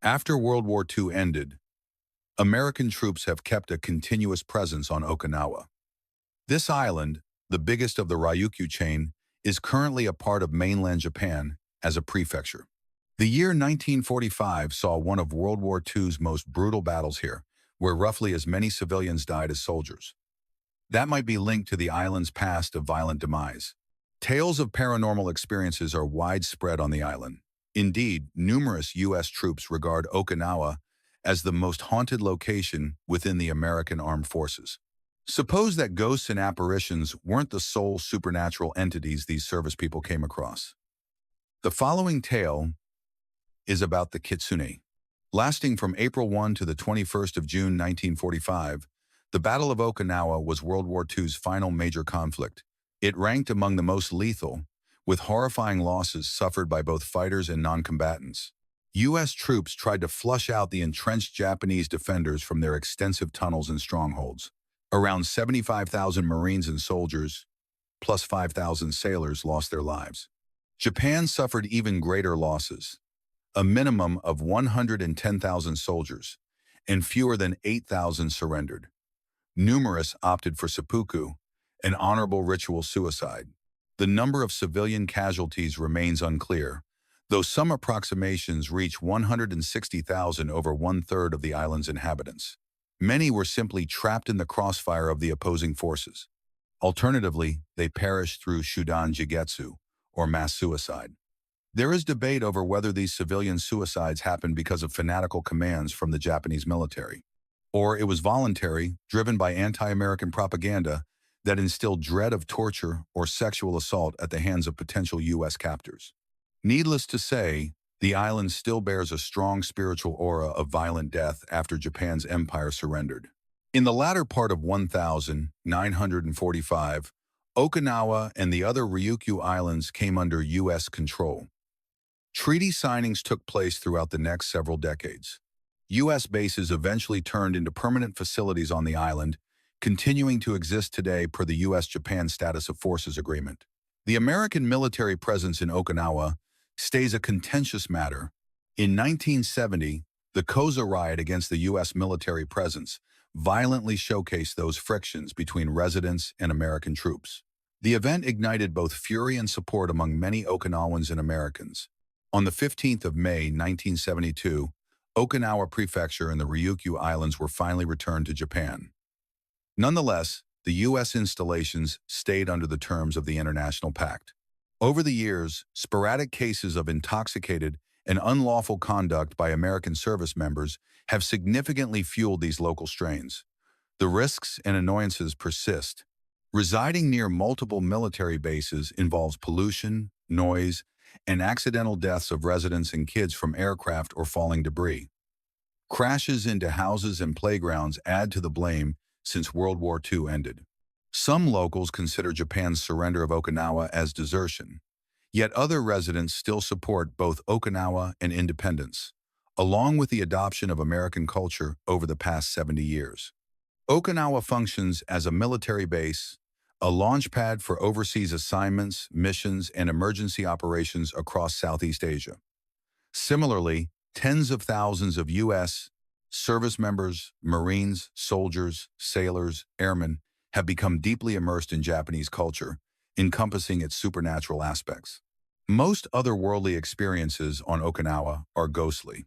After World War II ended, American troops have kept a continuous presence on Okinawa. This island, the biggest of the Ryukyu chain, is currently a part of mainland Japan as a prefecture. The year 1945 saw one of World War II's most brutal battles here, where roughly as many civilians died as soldiers. That might be linked to the island's past of violent demise. Tales of paranormal experiences are widespread on the island. Indeed, numerous U.S. troops regard Okinawa as the most haunted location within the American Armed Forces. Suppose that ghosts and apparitions weren't the sole supernatural entities these service people came across. The following tale is about the Kitsune. Lasting from April 1 to the 21st of June 1945, the Battle of Okinawa was World War II's final major conflict. It ranked among the most lethal, with horrifying losses suffered by both fighters and non-combatants. U.S. troops tried to flush out the entrenched Japanese defenders from their extensive tunnels and strongholds. Around 75,000 Marines and soldiers, plus 5,000 sailors, lost their lives. Japan suffered even greater losses, a minimum of 110,000 soldiers, and fewer than 8,000 surrendered. Numerous opted for seppuku, an honorable ritual suicide. The number of civilian casualties remains unclear, though some approximations reach 160,000 over one-third of the island's inhabitants. Many were simply trapped in the crossfire of the opposing forces. Alternatively, they perished through shudan jigetsu, or mass suicide. There is debate over whether these civilian suicides happened because of fanatical commands from the Japanese military, or it was voluntary, driven by anti-American propaganda that instilled dread of torture or sexual assault at the hands of potential U.S. captors. Needless to say, the island still bears a strong spiritual aura of violent death after Japan's empire surrendered. In the latter part of 1945, Okinawa and the other Ryukyu Islands came under U.S. control. Treaty signings took place throughout the next several decades. U.S. bases eventually turned into permanent facilities on the island, continuing to exist today per the U.S.-Japan Status of Forces Agreement. The American military presence in Okinawa stays a contentious matter. In 1970, the Koza riot against the U.S. military presence violently showcased those frictions between residents and American troops. The event ignited both fury and support among many Okinawans and Americans. On the 15th of May, 1972, Okinawa Prefecture and the Ryukyu Islands were finally returned to Japan. Nonetheless, the U.S. installations stayed under the terms of the International Pact. Over the years, sporadic cases of intoxicated and unlawful conduct by American service members have significantly fueled these local strains. The risks and annoyances persist. Residing near multiple military bases involves pollution, noise, and accidental deaths of residents and kids from aircraft or falling debris. Crashes into houses and playgrounds add to the blame since World War II ended. Some locals consider Japan's surrender of Okinawa as desertion, yet other residents still support both Okinawa and independence, along with the adoption of American culture over the past 70 years. Okinawa functions as a military base, a launchpad for overseas assignments, missions, and emergency operations across Southeast Asia. Similarly, tens of thousands of U.S. service members, Marines, soldiers, sailors, airmen have become deeply immersed in Japanese culture, encompassing its supernatural aspects. Most otherworldly experiences on Okinawa are ghostly.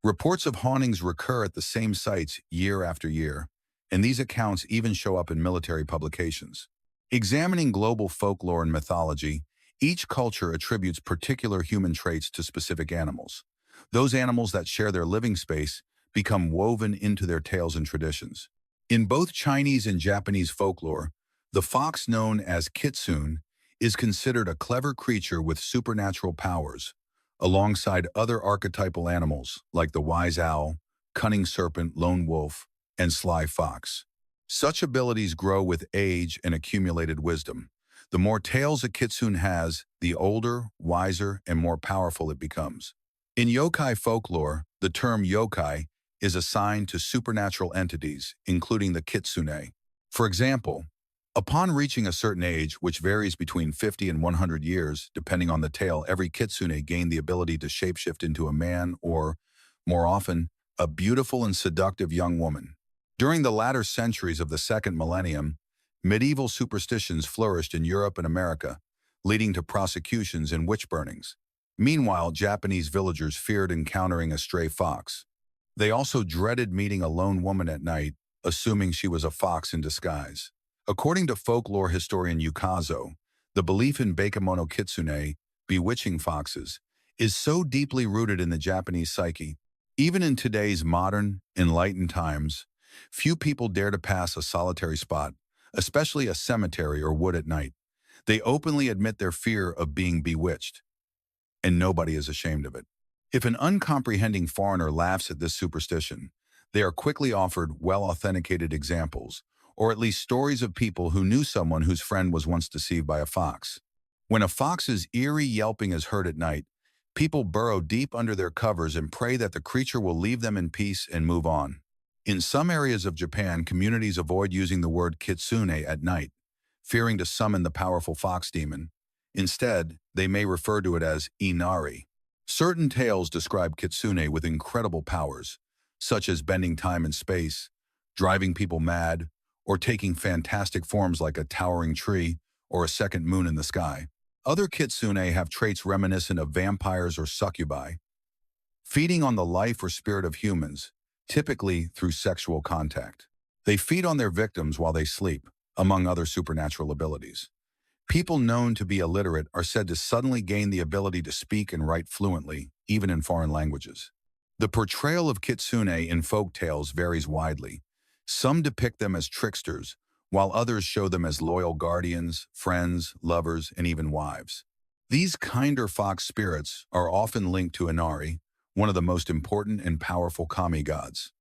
Reports of hauntings recur at the same sites year after year, and these accounts even show up in military publications. Examining global folklore and mythology, each culture attributes particular human traits to specific animals. Those animals that share their living space become woven into their tales and traditions. In both Chinese and Japanese folklore, the fox known as Kitsune is considered a clever creature with supernatural powers, alongside other archetypal animals like the wise owl, cunning serpent, lone wolf, and sly fox. Such abilities grow with age and accumulated wisdom. The more tales a Kitsune has, the older, wiser, and more powerful it becomes. In yokai folklore, the term yokai is assigned to supernatural entities, including the Kitsune. For example, upon reaching a certain age, which varies between 50 and 100 years, depending on the tale, every Kitsune gained the ability to shapeshift into a man or, more often, a beautiful and seductive young woman. During the latter centuries of the second millennium, medieval superstitions flourished in Europe and America, leading to prosecutions and witch burnings. Meanwhile, Japanese villagers feared encountering a stray fox. They also dreaded meeting a lone woman at night, assuming she was a fox in disguise. According to folklore historian Yukazo, the belief in Bakemono Kitsune, bewitching foxes, is so deeply rooted in the Japanese psyche. Even in today's modern, enlightened times, few people dare to pass a solitary spot, especially a cemetery or wood at night. They openly admit their fear of being bewitched, and nobody is ashamed of it. If an uncomprehending foreigner laughs at this superstition, they are quickly offered well-authenticated examples, or at least stories of people who knew someone whose friend was once deceived by a fox. When a fox's eerie yelping is heard at night, people burrow deep under their covers and pray that the creature will leave them in peace and move on. In some areas of Japan, communities avoid using the word kitsune at night, fearing to summon the powerful fox demon. Instead, they may refer to it as inari. Certain tales describe kitsune with incredible powers, such as bending time and space, driving people mad, or taking fantastic forms like a towering tree or a second moon in the sky. Other kitsune have traits reminiscent of vampires or succubi, feeding on the life or spirit of humans, typically through sexual contact. They feed on their victims while they sleep, among other supernatural abilities. People known to be illiterate are said to suddenly gain the ability to speak and write fluently, even in foreign languages. The portrayal of kitsune in folk tales varies widely. Some depict them as tricksters, while others show them as loyal guardians, friends, lovers, and even wives. These kinder fox spirits are often linked to Inari, one of the most important and powerful kami gods.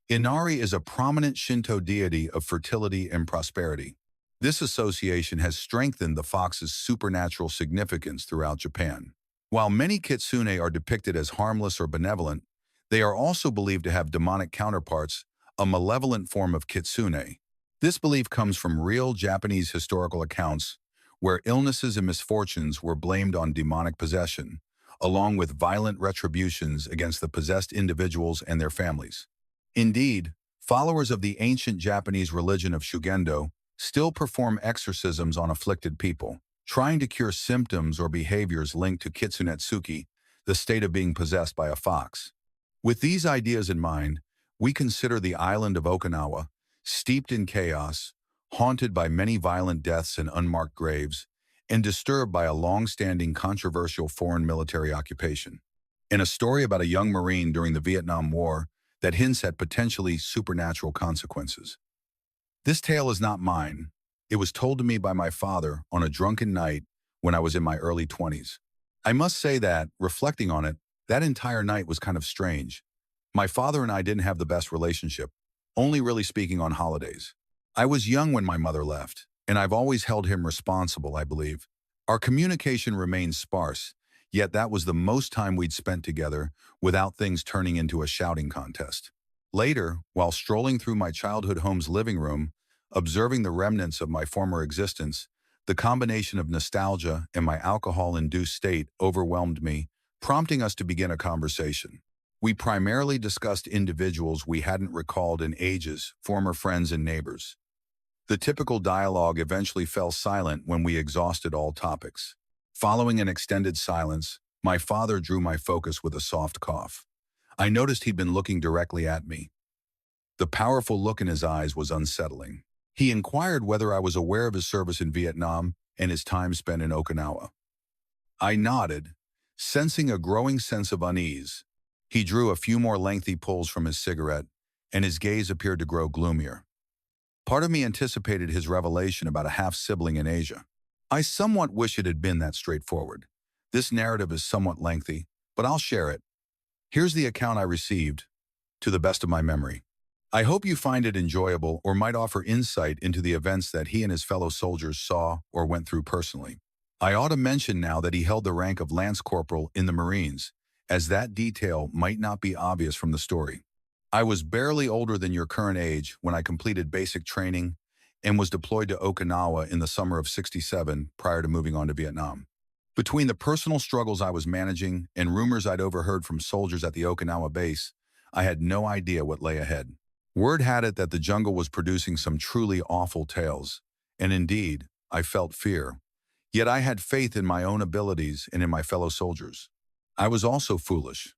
Inari is a prominent Shinto deity of fertility and prosperity. This association has strengthened the fox's supernatural significance throughout Japan. While many kitsune are depicted as harmless or benevolent, they are also believed to have demonic counterparts, a malevolent form of kitsune. This belief comes from real Japanese historical accounts where illnesses and misfortunes were blamed on demonic possession, along with violent retributions against the possessed individuals and their families. Indeed, followers of the ancient Japanese religion of Shugendo still perform exorcisms on afflicted people, trying to cure symptoms or behaviors linked to kitsunetsuki, the state of being possessed by a fox. With these ideas in mind, we consider the island of Okinawa, steeped in chaos, haunted by many violent deaths and unmarked graves, and disturbed by a long-standing controversial foreign military occupation. In a story about a young Marine during the Vietnam War that hints at potentially supernatural consequences. This tale is not mine. It was told to me by my father on a drunken night when I was in my early 20s. I must say that, reflecting on it, that entire night was kind of strange. My father and I didn't have the best relationship, only really speaking on holidays. I was young when my mother left, and I've always held him responsible, I believe. Our communication remained sparse, yet that was the most time we'd spent together without things turning into a shouting contest. Later, while strolling through my childhood home's living room, observing the remnants of my former existence, the combination of nostalgia and my alcohol-induced state overwhelmed me, prompting us to begin a conversation. We primarily discussed individuals we hadn't recalled in ages, former friends and neighbors. The typical dialogue eventually fell silent when we exhausted all topics. Following an extended silence, my father drew my focus with a soft cough. I noticed he'd been looking directly at me. The powerful look in his eyes was unsettling. He inquired whether I was aware of his service in Vietnam and his time spent in Okinawa. I nodded, sensing a growing sense of unease. He drew a few more lengthy pulls from his cigarette, and his gaze appeared to grow gloomier. Part of me anticipated his revelation about a half-sibling in Asia. I somewhat wish it had been that straightforward. This narrative is somewhat lengthy, but I'll share it. Here's the account I received, to the best of my memory. I hope you find it enjoyable or might offer insight into the events that he and his fellow soldiers saw or went through personally. I ought to mention now that he held the rank of Lance Corporal in the Marines, as that detail might not be obvious from the story. I was barely older than your current age when I completed basic training and was deployed to Okinawa in the summer of '67 prior to moving on to Vietnam. Between the personal struggles I was managing and rumors I'd overheard from soldiers at the Okinawa base, I had no idea what lay ahead. Word had it that the jungle was producing some truly awful tales, and indeed, I felt fear. Yet I had faith in my own abilities and in my fellow soldiers. I was also foolish.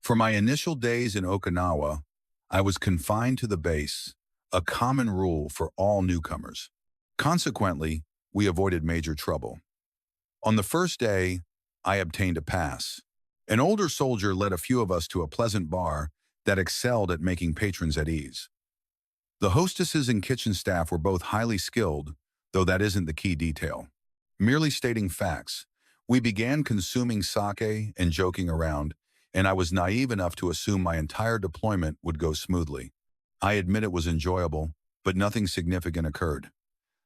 For my initial days in Okinawa, I was confined to the base, a common rule for all newcomers. Consequently, we avoided major trouble. On the first day, I obtained a pass. An older soldier led a few of us to a pleasant bar that excelled at making patrons at ease. The hostesses and kitchen staff were both highly skilled, though that isn't the key detail. Merely stating facts, we began consuming sake and joking around, and I was naive enough to assume my entire deployment would go smoothly. I admit it was enjoyable, but nothing significant occurred.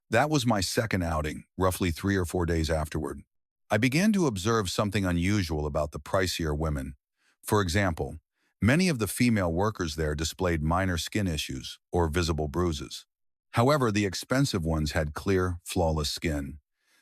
That was my second outing, roughly 3 or 4 days afterward. I began to observe something unusual about the pricier women. For example, many of the female workers there displayed minor skin issues or visible bruises. However, the expensive ones had clear, flawless skin.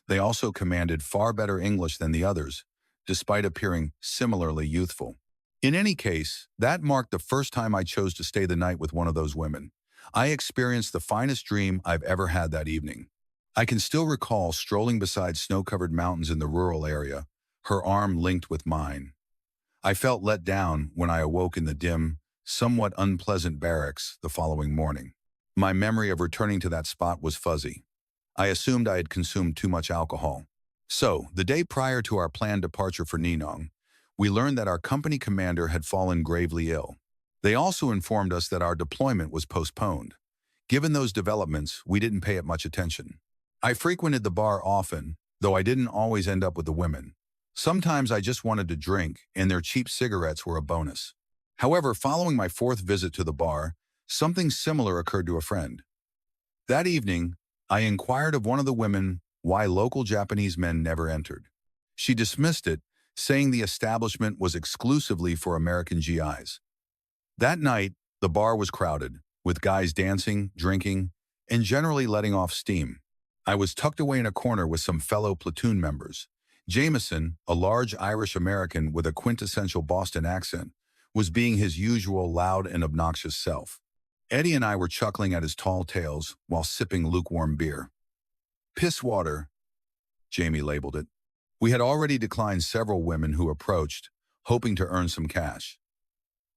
They also commanded far better English than the others, despite appearing similarly youthful. In any case, that marked the first time I chose to stay the night with one of those women. I experienced the finest dream I've ever had that evening. I can still recall strolling beside snow-covered mountains in the rural area, her arm linked with mine. I felt let down when I awoke in the dim, somewhat unpleasant barracks the following morning. My memory of returning to that spot was fuzzy. I assumed I had consumed too much alcohol. So, the day prior to our planned departure for Ninong, we learned that our company commander had fallen gravely ill. They also informed us that our deployment was postponed. Given those developments, we didn't pay it much attention. I frequented the bar often, though I didn't always end up with the women. Sometimes I just wanted to drink, and their cheap cigarettes were a bonus. However, following my fourth visit to the bar, something similar occurred to a friend. That evening, I inquired of one of the women why local Japanese men never entered. She dismissed it, saying the establishment was exclusively for American GIs. That night, the bar was crowded, with guys dancing, drinking, and generally letting off steam. I was tucked away in a corner with some fellow platoon members. Jameson, a large Irish-American with a quintessential Boston accent, was being his usual loud and obnoxious self. Eddie and I were chuckling at his tall tales while sipping lukewarm beer. Piss water, Jamie labeled it. We had already declined several women who approached, hoping to earn some cash.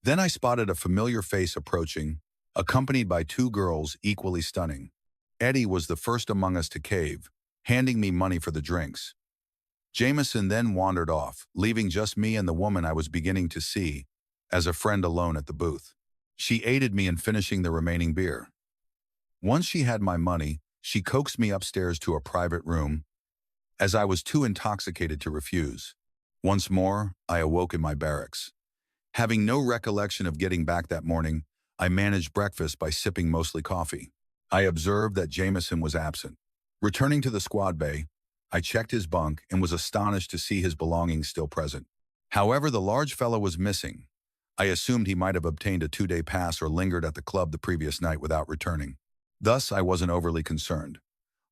Then I spotted a familiar face approaching, accompanied by two girls equally stunning. Eddie was the first among us to cave, handing me money for the drinks. Jameson then wandered off, leaving just me and the woman I was beginning to see as a friend alone at the booth. She aided me in finishing the remaining beer. Once she had my money, she coaxed me upstairs to a private room, as I was too intoxicated to refuse. Once more, I awoke in my barracks. Having no recollection of getting back that morning, I managed breakfast by sipping mostly coffee. I observed that Jameson was absent. Returning to the squad bay, I checked his bunk and was astonished to see his belongings still present. However, the large fellow was missing. I assumed he might have obtained a 2-day pass or lingered at the club the previous night without returning. Thus, I wasn't overly concerned.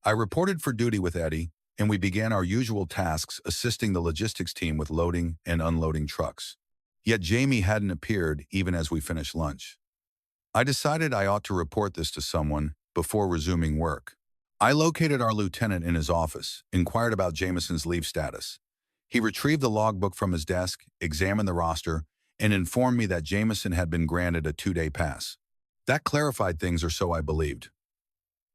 I reported for duty with Eddie, and we began our usual tasks assisting the logistics team with loading and unloading trucks. Yet Jamie hadn't appeared even as we finished lunch. I decided I ought to report this to someone before resuming work. I located our lieutenant in his office, inquired about Jameson's leave status. He retrieved the logbook from his desk, examined the roster, and informed me that Jameson had been granted a 2-day pass. That clarified things, or so I believed.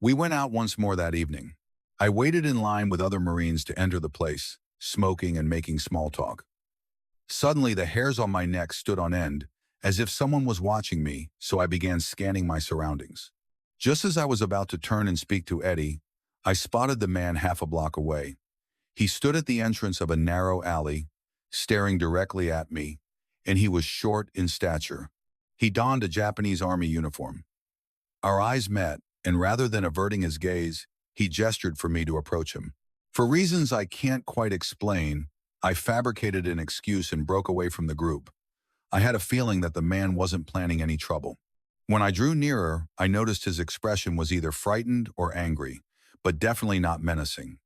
We went out once more that evening. I waited in line with other Marines to enter the place, smoking and making small talk. Suddenly, the hairs on my neck stood on end, as if someone was watching me, so I began scanning my surroundings. Just as I was about to turn and speak to Eddie, I spotted the man half a block away. He stood at the entrance of a narrow alley, staring directly at me, and he was short in stature. He donned a Japanese army uniform. Our eyes met, and rather than averting his gaze, he gestured for me to approach him. For reasons I can't quite explain, I fabricated an excuse and broke away from the group. I had a feeling that the man wasn't planning any trouble. When I drew nearer, I noticed his expression was either frightened or angry, but definitely not menacing.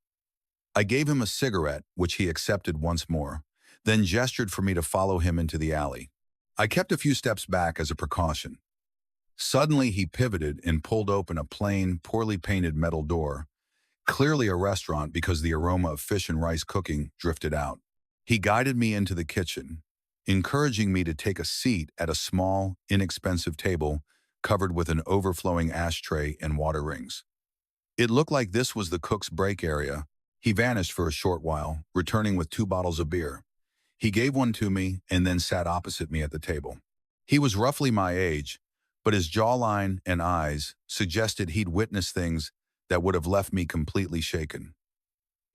I gave him a cigarette, which he accepted once more, then gestured for me to follow him into the alley. I kept a few steps back as a precaution. Suddenly, he pivoted and pulled open a plain, poorly painted metal door, clearly a restaurant because the aroma of fish and rice cooking drifted out. He guided me into the kitchen, encouraging me to take a seat at a small, inexpensive table covered with an overflowing ashtray and water rings. It looked like this was the cook's break area. He vanished for a short while, returning with 2 bottles of beer. He gave one to me and then sat opposite me at the table. He was roughly my age, but his jawline and eyes suggested he'd witnessed things that would have left me completely shaken.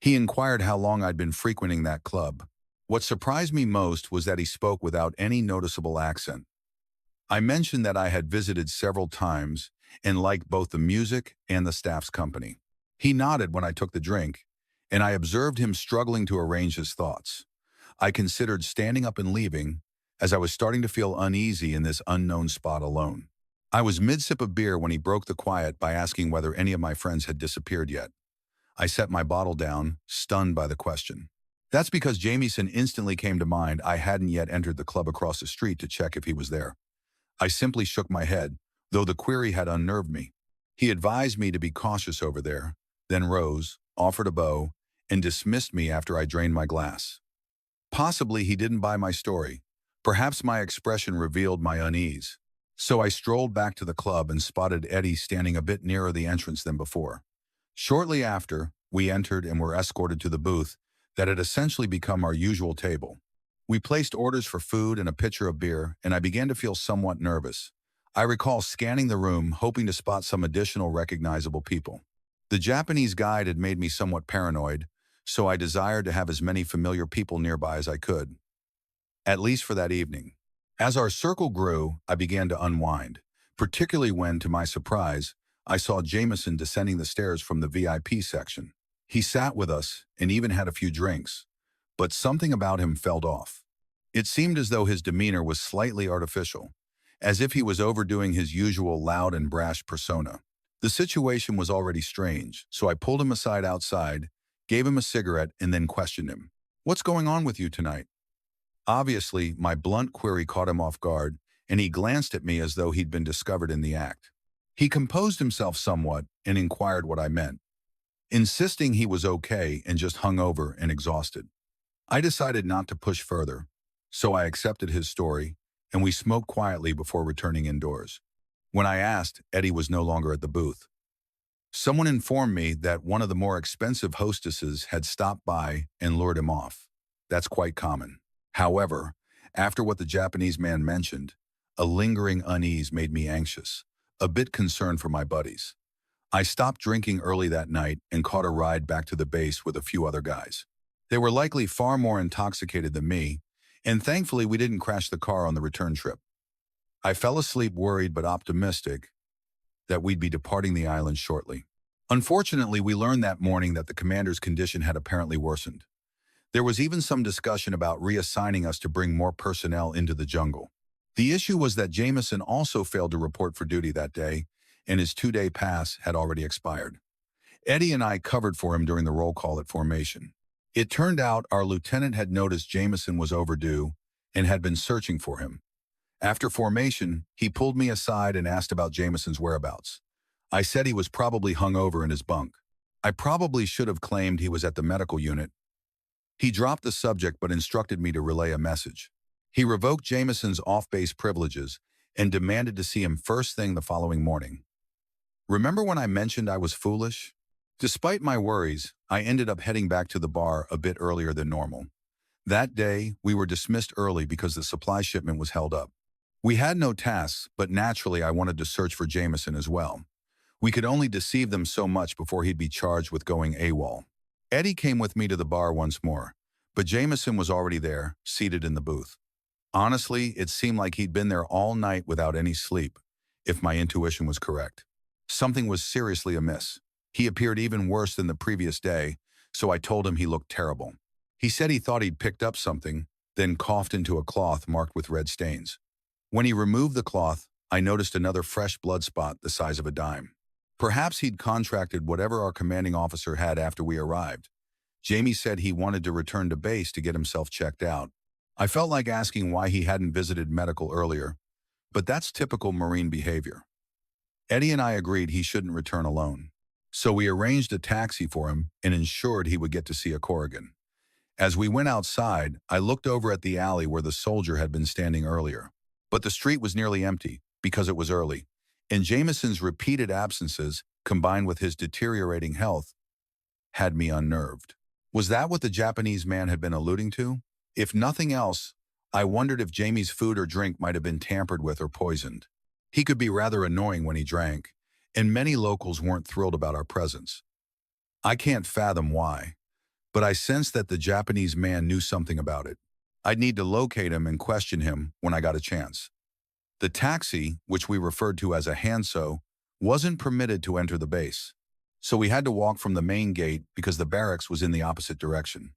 He inquired how long I'd been frequenting that club. What surprised me most was that he spoke without any noticeable accent. I mentioned that I had visited several times and liked both the music and the staff's company. He nodded when I took the drink, and I observed him struggling to arrange his thoughts. I considered standing up and leaving, as I was starting to feel uneasy in this unknown spot alone. I was mid-sip of beer when he broke the quiet by asking whether any of my friends had disappeared yet. I set my bottle down, stunned by the question. That's because Jamieson instantly came to mind. I hadn't yet entered the club across the street to check if he was there. I simply shook my head, though the query had unnerved me. He advised me to be cautious over there, then rose, offered a bow, and dismissed me after I drained my glass. Possibly he didn't buy my story. Perhaps my expression revealed my unease. So I strolled back to the club and spotted Eddie standing a bit nearer the entrance than before. Shortly after, we entered and were escorted to the booth that had essentially become our usual table. We placed orders for food and a pitcher of beer, and I began to feel somewhat nervous. I recall scanning the room, hoping to spot some additional recognizable people. The Japanese guide had made me somewhat paranoid, so I desired to have as many familiar people nearby as I could, at least for that evening. As our circle grew, I began to unwind, particularly when, to my surprise, I saw Jameson descending the stairs from the VIP section. He sat with us and even had a few drinks, but something about him felt off. It seemed as though his demeanor was slightly artificial, as if he was overdoing his usual loud and brash persona. The situation was already strange, so I pulled him aside outside, gave him a cigarette, and then questioned him. "What's going on with you tonight?" Obviously, my blunt query caught him off guard, and he glanced at me as though he'd been discovered in the act. He composed himself somewhat and inquired what I meant, insisting he was okay and just hungover and exhausted. I decided not to push further, so I accepted his story, and we smoked quietly before returning indoors. When I asked, Eddie was no longer at the booth. Someone informed me that one of the more expensive hostesses had stopped by and lured him off. That's quite common. However, after what the Japanese man mentioned, a lingering unease made me anxious, a bit concerned for my buddies. I stopped drinking early that night and caught a ride back to the base with a few other guys. They were likely far more intoxicated than me, and thankfully we didn't crash the car on the return trip. I fell asleep worried but optimistic that we'd be departing the island shortly. Unfortunately, we learned that morning that the commander's condition had apparently worsened. There was even some discussion about reassigning us to bring more personnel into the jungle. The issue was that Jameson also failed to report for duty that day, and his 2-day pass had already expired. Eddie and I covered for him during the roll call at formation. It turned out our lieutenant had noticed Jameson was overdue and had been searching for him. After formation, he pulled me aside and asked about Jameson's whereabouts. I said he was probably hungover in his bunk. I probably should have claimed he was at the medical unit. He dropped the subject but instructed me to relay a message. He revoked Jameson's off-base privileges and demanded to see him first thing the following morning. Remember when I mentioned I was foolish? Despite my worries, I ended up heading back to the bar a bit earlier than normal. That day, we were dismissed early because the supply shipment was held up. We had no tasks, but naturally I wanted to search for Jameson as well. We could only deceive them so much before he'd be charged with going AWOL. Eddie came with me to the bar once more, but Jameson was already there, seated in the booth. Honestly, it seemed like he'd been there all night without any sleep, if my intuition was correct. Something was seriously amiss. He appeared even worse than the previous day, so I told him he looked terrible. He said he thought he'd picked up something, then coughed into a cloth marked with red stains. When he removed the cloth, I noticed another fresh blood spot the size of a dime. Perhaps he'd contracted whatever our commanding officer had after we arrived. Jamie said he wanted to return to base to get himself checked out. I felt like asking why he hadn't visited medical earlier, but that's typical Marine behavior. Eddie and I agreed he shouldn't return alone. So we arranged a taxi for him and ensured he would get to see a Corrigan. As we went outside, I looked over at the alley where the soldier had been standing earlier. But the street was nearly empty because it was early, and Jameson's repeated absences, combined with his deteriorating health, had me unnerved. Was that what the Japanese man had been alluding to? If nothing else, I wondered if Jamie's food or drink might have been tampered with or poisoned. He could be rather annoying when he drank, and many locals weren't thrilled about our presence. I can't fathom why, but I sensed that the Japanese man knew something about it. I'd need to locate him and question him when I got a chance. The taxi, which we referred to as a hanso, wasn't permitted to enter the base, so we had to walk from the main gate because the barracks was in the opposite direction.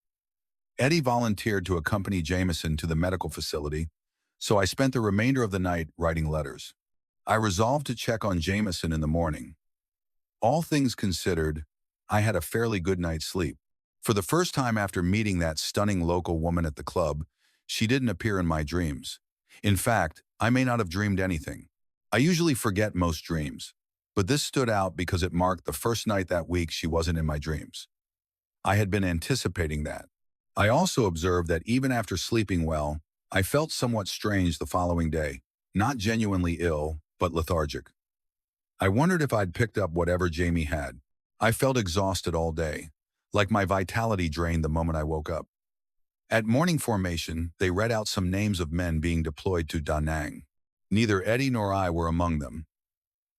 Eddie volunteered to accompany Jameson to the medical facility, so I spent the remainder of the night writing letters. I resolved to check on Jameson in the morning. All things considered, I had a fairly good night's sleep. For the first time after meeting that stunning local woman at the club, she didn't appear in my dreams. In fact, I may not have dreamed anything. I usually forget most dreams, but this stood out because it marked the first night that week she wasn't in my dreams. I had been anticipating that. I also observed that even after sleeping well, I felt somewhat strange the following day, not genuinely ill, but lethargic. I wondered if I'd picked up whatever Jamie had. I felt exhausted all day, like my vitality drained the moment I woke up. At morning formation, they read out some names of men being deployed to Da Nang. Neither Eddie nor I were among them.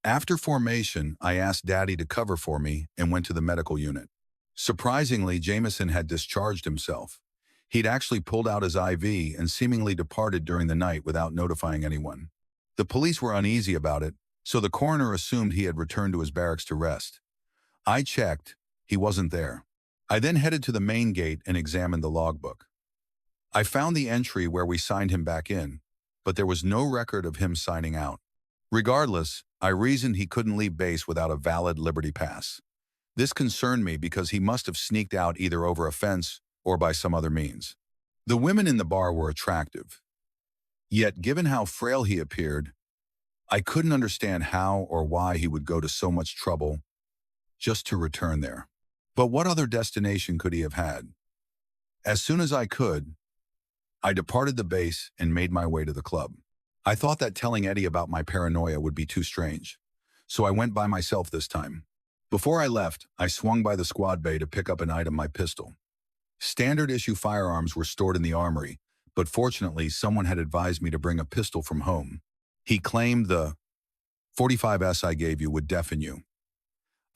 After formation, I asked Daddy to cover for me and went to the medical unit. Surprisingly, Jameson had discharged himself. He'd actually pulled out his IV and seemingly departed during the night without notifying anyone. The police were uneasy about it, so the coroner assumed he had returned to his barracks to rest. I checked. He wasn't there. I then headed to the main gate and examined the logbook. I found the entry where we signed him back in, but there was no record of him signing out. Regardless, I reasoned he couldn't leave base without a valid Liberty Pass. This concerned me because he must have sneaked out either over a fence or by some other means. The women in the bar were attractive. Yet, given how frail he appeared, I couldn't understand how or why he would go to so much trouble just to return there. But what other destination could he have had? As soon as I could, I departed the base and made my way to the club. I thought that telling Eddie about my paranoia would be too strange, so I went by myself this time. Before I left, I swung by the squad bay to pick up an item, my pistol. Standard issue firearms were stored in the armory, but fortunately someone had advised me to bring a pistol from home. He claimed the .45s I gave you would deafen you.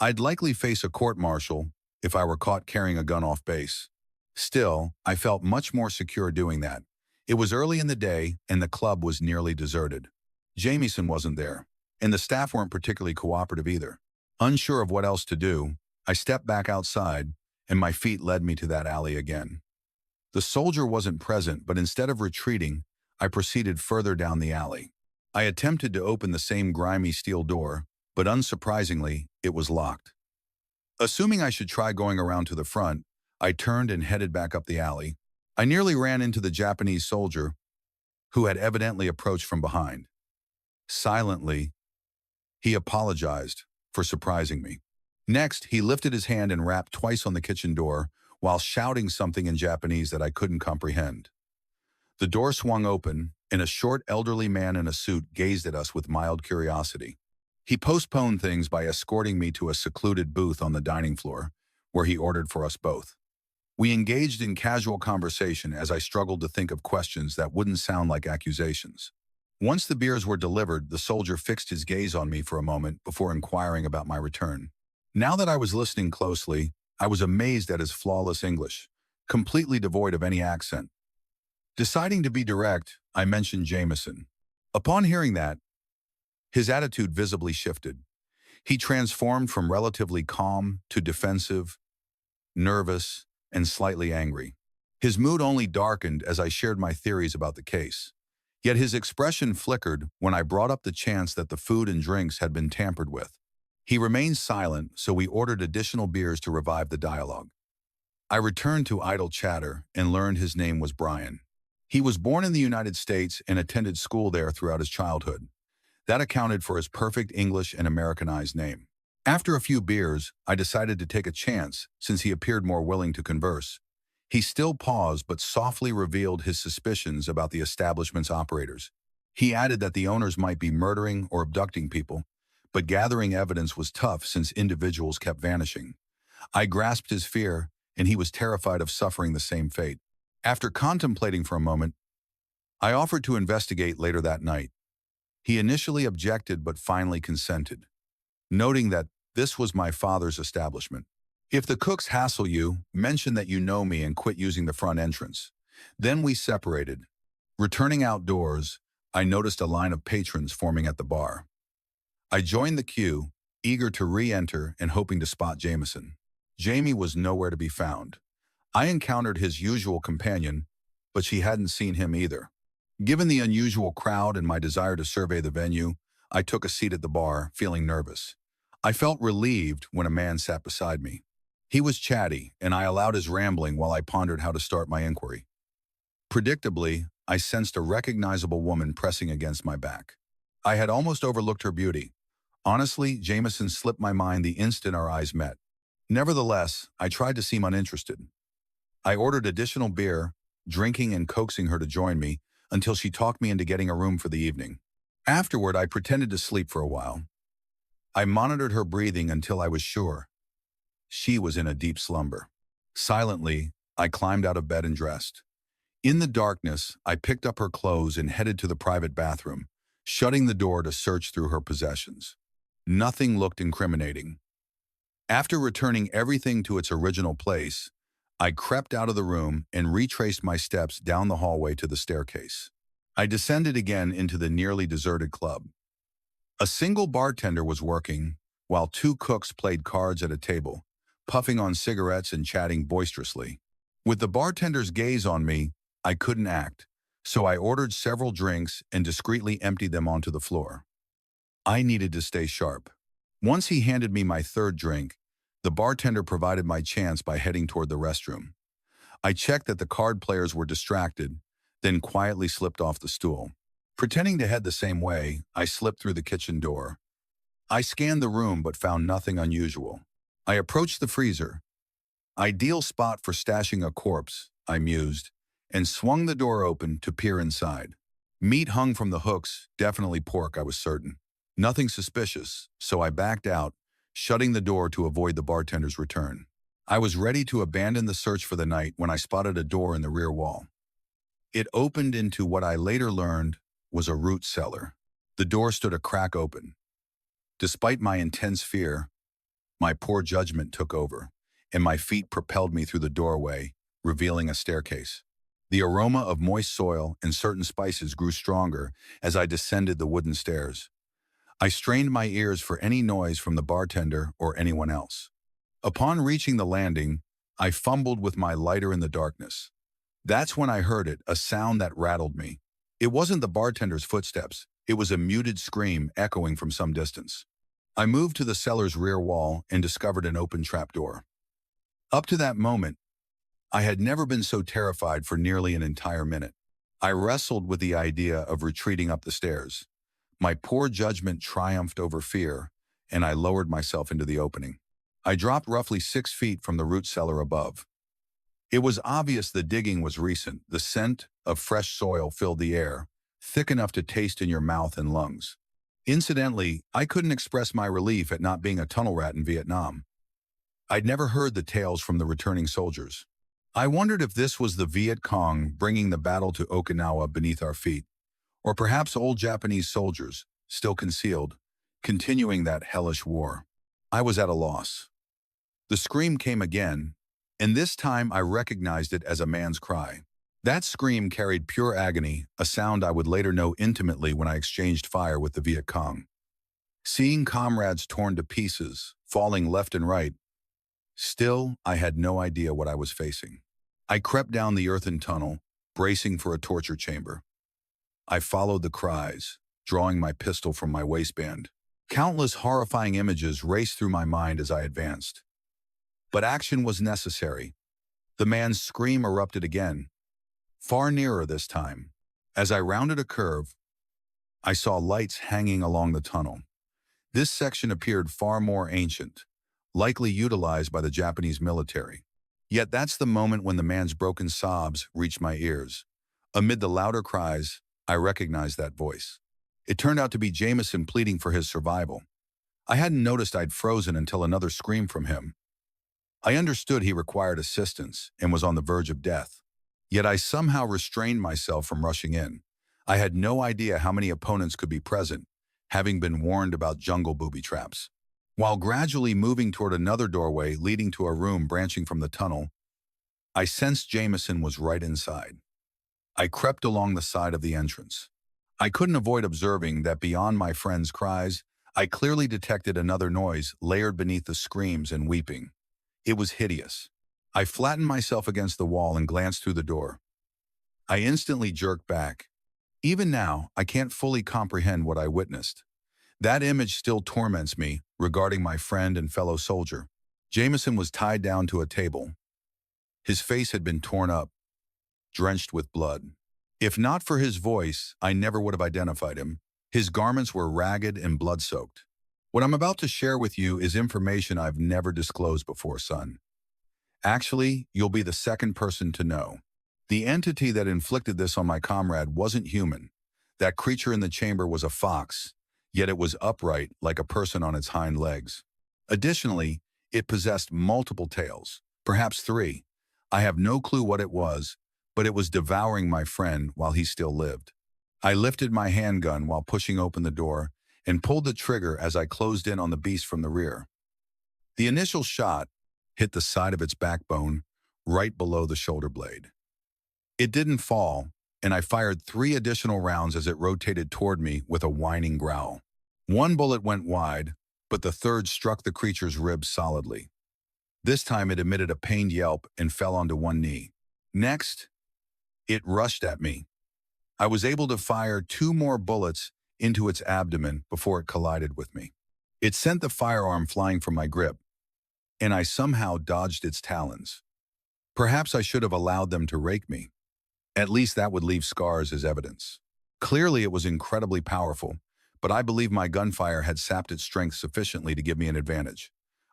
I'd likely face a court-martial if I were caught carrying a gun off base. Still, I felt much more secure doing that. It was early in the day, and the club was nearly deserted. Jameson wasn't there, and the staff weren't particularly cooperative either. Unsure of what else to do, I stepped back outside, and my feet led me to that alley again. The soldier wasn't present, but instead of retreating, I proceeded further down the alley. I attempted to open the same grimy steel door, but unsurprisingly, it was locked. Assuming I should try going around to the front, I turned and headed back up the alley. I nearly ran into the Japanese soldier, who had evidently approached from behind. Silently, he apologized for surprising me. Next, he lifted his hand and rapped twice on the kitchen door while shouting something in Japanese that I couldn't comprehend. The door swung open, and a short elderly man in a suit gazed at us with mild curiosity. He postponed things by escorting me to a secluded booth on the dining floor, where he ordered for us both. We engaged in casual conversation as I struggled to think of questions that wouldn't sound like accusations. Once the beers were delivered, the soldier fixed his gaze on me for a moment before inquiring about my return. Now that I was listening closely, I was amazed at his flawless English, completely devoid of any accent. Deciding to be direct, I mentioned Jameson. Upon hearing that, his attitude visibly shifted. He transformed from relatively calm to defensive, nervous, and slightly angry. His mood only darkened as I shared my theories about the case. Yet his expression flickered when I brought up the chance that the food and drinks had been tampered with. He remained silent, so we ordered additional beers to revive the dialogue. I returned to idle chatter and learned his name was Brian. He was born in the United States and attended school there throughout his childhood. That accounted for his perfect English and Americanized name. After a few beers, I decided to take a chance since he appeared more willing to converse. He still paused but softly revealed his suspicions about the establishment's operators. He added that the owners might be murdering or abducting people, but gathering evidence was tough since individuals kept vanishing. I grasped his fear, and he was terrified of suffering the same fate. After contemplating for a moment, I offered to investigate later that night. He initially objected but finally consented, noting that this was my father's establishment. If the cooks hassle you, mention that you know me and quit using the front entrance. Then we separated. Returning outdoors, I noticed a line of patrons forming at the bar. I joined the queue, eager to re-enter and hoping to spot Jameson. Jamie was nowhere to be found. I encountered his usual companion, but she hadn't seen him either. Given the unusual crowd and my desire to survey the venue, I took a seat at the bar, feeling nervous. I felt relieved when a man sat beside me. He was chatty, and I allowed his rambling while I pondered how to start my inquiry. Predictably, I sensed a recognizable woman pressing against my back. I had almost overlooked her beauty. Honestly, Jameson slipped my mind the instant our eyes met. Nevertheless, I tried to seem uninterested. I ordered additional beer, drinking and coaxing her to join me until she talked me into getting a room for the evening. Afterward, I pretended to sleep for a while. I monitored her breathing until I was sure she was in a deep slumber. Silently, I climbed out of bed and dressed. In the darkness, I picked up her clothes and headed to the private bathroom, shutting the door to search through her possessions. Nothing looked incriminating. After returning everything to its original place, I crept out of the room and retraced my steps down the hallway to the staircase. I descended again into the nearly deserted club. A single bartender was working, while two cooks played cards at a table, puffing on cigarettes and chatting boisterously. With the bartender's gaze on me, I couldn't act, so I ordered several drinks and discreetly emptied them onto the floor. I needed to stay sharp. Once he handed me my third drink, the bartender provided my chance by heading toward the restroom. I checked that the card players were distracted, then quietly slipped off the stool. Pretending to head the same way, I slipped through the kitchen door. I scanned the room but found nothing unusual. I approached the freezer. Ideal spot for stashing a corpse, I mused, and swung the door open to peer inside. Meat hung from the hooks, definitely pork, I was certain. Nothing suspicious, so I backed out, shutting the door to avoid the bartender's return. I was ready to abandon the search for the night when I spotted a door in the rear wall. It opened into what I later learned was a root cellar. The door stood a crack open. Despite my intense fear, my poor judgment took over, and my feet propelled me through the doorway, revealing a staircase. The aroma of moist soil and certain spices grew stronger as I descended the wooden stairs. I strained my ears for any noise from the bartender or anyone else. Upon reaching the landing, I fumbled with my lighter in the darkness. That's when I heard it, a sound that rattled me. It wasn't the bartender's footsteps. It was a muted scream echoing from some distance. I moved to the cellar's rear wall and discovered an open trapdoor. Up to that moment, I had never been so terrified for nearly an entire minute. I wrestled with the idea of retreating up the stairs. My poor judgment triumphed over fear, and I lowered myself into the opening. I dropped roughly 6 feet from the root cellar above. It was obvious the digging was recent. The scent of fresh soil filled the air, thick enough to taste in your mouth and lungs. Incidentally, I couldn't express my relief at not being a tunnel rat in Vietnam. I'd never heard the tales from the returning soldiers. I wondered if this was the Viet Cong bringing the battle to Okinawa beneath our feet, or perhaps old Japanese soldiers, still concealed, continuing that hellish war. I was at a loss. The scream came again, and this time I recognized it as a man's cry. That scream carried pure agony, a sound I would later know intimately when I exchanged fire with the Viet Cong. Seeing comrades torn to pieces, falling left and right, still, I had no idea what I was facing. I crept down the earthen tunnel, bracing for a torture chamber. I followed the cries, drawing my pistol from my waistband. Countless horrifying images raced through my mind as I advanced. But action was necessary. The man's scream erupted again, far nearer this time. As I rounded a curve, I saw lights hanging along the tunnel. This section appeared far more ancient, likely utilized by the Japanese military. Yet that's the moment when the man's broken sobs reached my ears. Amid the louder cries, I recognized that voice. It turned out to be Jameson pleading for his survival. I hadn't noticed I'd frozen until another scream from him. I understood he required assistance and was on the verge of death. Yet I somehow restrained myself from rushing in. I had no idea how many opponents could be present, having been warned about jungle booby traps. While gradually moving toward another doorway leading to a room branching from the tunnel, I sensed Jameson was right inside. I crept along the side of the entrance. I couldn't avoid observing that beyond my friend's cries, I clearly detected another noise layered beneath the screams and weeping. It was hideous. I flattened myself against the wall and glanced through the door. I instantly jerked back. Even now, I can't fully comprehend what I witnessed. That image still torments me regarding my friend and fellow soldier. Jameson was tied down to a table. His face had been torn up, drenched with blood. If not for his voice, I never would have identified him. His garments were ragged and blood-soaked. What I'm about to share with you is information I've never disclosed before, son. Actually, you'll be the second person to know. The entity that inflicted this on my comrade wasn't human. That creature in the chamber was a fox, yet it was upright like a person on its hind legs. Additionally, it possessed multiple tails, perhaps 3. I have no clue what it was, but it was devouring my friend while he still lived. I lifted my handgun while pushing open the door and pulled the trigger as I closed in on the beast from the rear. The initial shot hit the side of its backbone, right below the shoulder blade. It didn't fall, and I fired 3 additional rounds as it rotated toward me with a whining growl. One bullet went wide, but the third struck the creature's ribs solidly. This time it emitted a pained yelp and fell onto one knee. Next, it rushed at me. I was able to fire 2 more bullets into its abdomen before it collided with me. It sent the firearm flying from my grip, and I somehow dodged its talons. Perhaps I should have allowed them to rake me. At least that would leave scars as evidence. Clearly it was incredibly powerful, but I believe my gunfire had sapped its strength sufficiently to give me an advantage.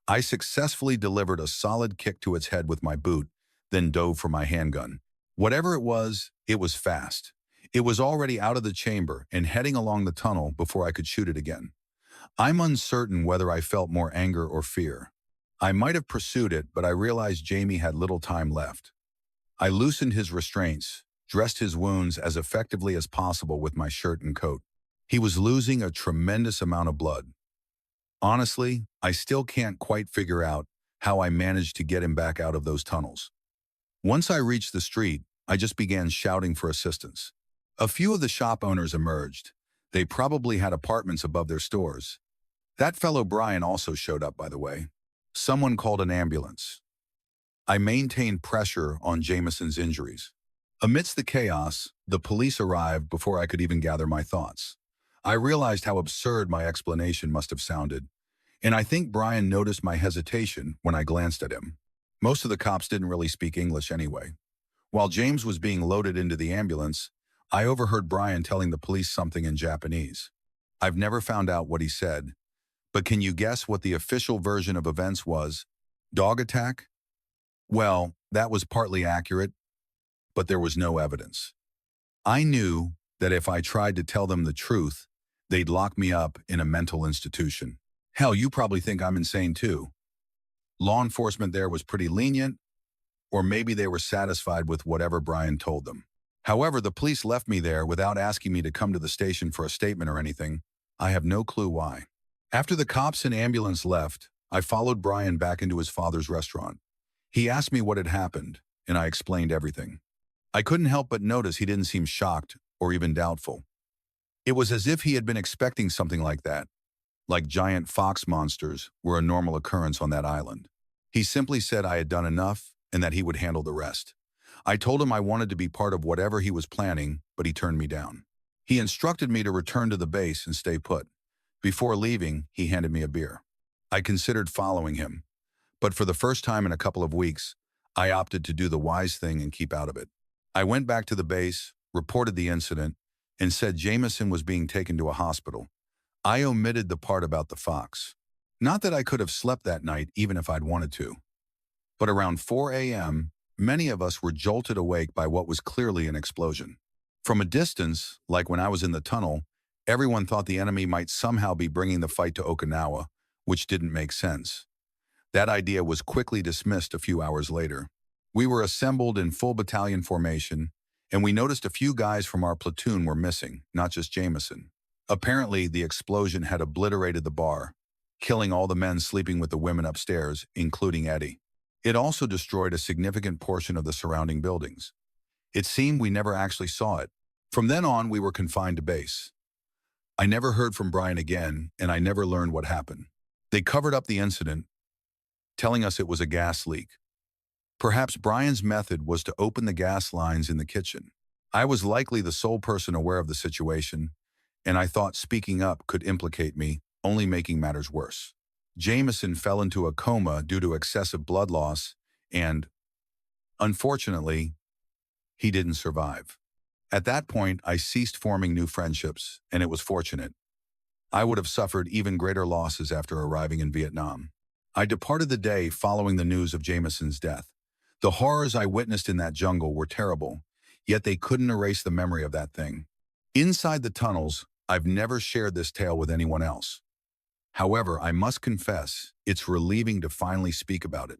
I successfully delivered a solid kick to its head with my boot, then dove for my handgun. Whatever it was fast. It was already out of the chamber and heading along the tunnel before I could shoot it again. I'm uncertain whether I felt more anger or fear. I might have pursued it, but I realized Jamie had little time left. I loosened his restraints, dressed his wounds as effectively as possible with my shirt and coat. He was losing a tremendous amount of blood. Honestly, I still can't quite figure out how I managed to get him back out of those tunnels. Once I reached the street, I just began shouting for assistance. A few of the shop owners emerged. They probably had apartments above their stores. That fellow Brian also showed up, by the way. Someone called an ambulance. I maintained pressure on Jameson's injuries. Amidst the chaos, the police arrived before I could even gather my thoughts. I realized how absurd my explanation must have sounded, and I think Brian noticed my hesitation when I glanced at him. Most of the cops didn't really speak English anyway. While James was being loaded into the ambulance, I overheard Brian telling the police something in Japanese. I've never found out what he said, but can you guess what the official version of events was? Dog attack? Well, that was partly accurate, but there was no evidence. I knew that if I tried to tell them the truth, they'd lock me up in a mental institution. Hell, you probably think I'm insane too. Law enforcement there was pretty lenient, or maybe they were satisfied with whatever Brian told them. However, the police left me there without asking me to come to the station for a statement or anything. I have no clue why. After the cops and ambulance left, I followed Brian back into his father's restaurant. He asked me what had happened, and I explained everything. I couldn't help but notice he didn't seem shocked or even doubtful. It was as if he had been expecting something like that, like giant fox monsters were a normal occurrence on that island. He simply said I had done enough and that he would handle the rest. I told him I wanted to be part of whatever he was planning, but he turned me down. He instructed me to return to the base and stay put. Before leaving, he handed me a beer. I considered following him, but for the first time in a couple of weeks, I opted to do the wise thing and keep out of it. I went back to the base, reported the incident, and said Jameson was being taken to a hospital. I omitted the part about the fox. Not that I could have slept that night even if I'd wanted to. But around 4 a.m., many of us were jolted awake by what was clearly an explosion. From a distance, like when I was in the tunnel, everyone thought the enemy might somehow be bringing the fight to Okinawa, which didn't make sense. That idea was quickly dismissed a few hours later. We were assembled in full battalion formation, and we noticed a few guys from our platoon were missing, not just Jameson. Apparently, the explosion had obliterated the bar, killing all the men sleeping with the women upstairs, including Eddie. It also destroyed a significant portion of the surrounding buildings. It seemed we never actually saw it. From then on, we were confined to base. I never heard from Brian again, and I never learned what happened. They covered up the incident, telling us it was a gas leak. Perhaps Brian's method was to open the gas lines in the kitchen. I was likely the sole person aware of the situation, and I thought speaking up could implicate me, only making matters worse. Jameson fell into a coma due to excessive blood loss, and, unfortunately, he didn't survive. At that point, I ceased forming new friendships, and it was fortunate. I would have suffered even greater losses after arriving in Vietnam. I departed the day following the news of Jameson's death. The horrors I witnessed in that jungle were terrible, yet they couldn't erase the memory of that thing. Inside the tunnels, I've never shared this tale with anyone else. However, I must confess, it's relieving to finally speak about it.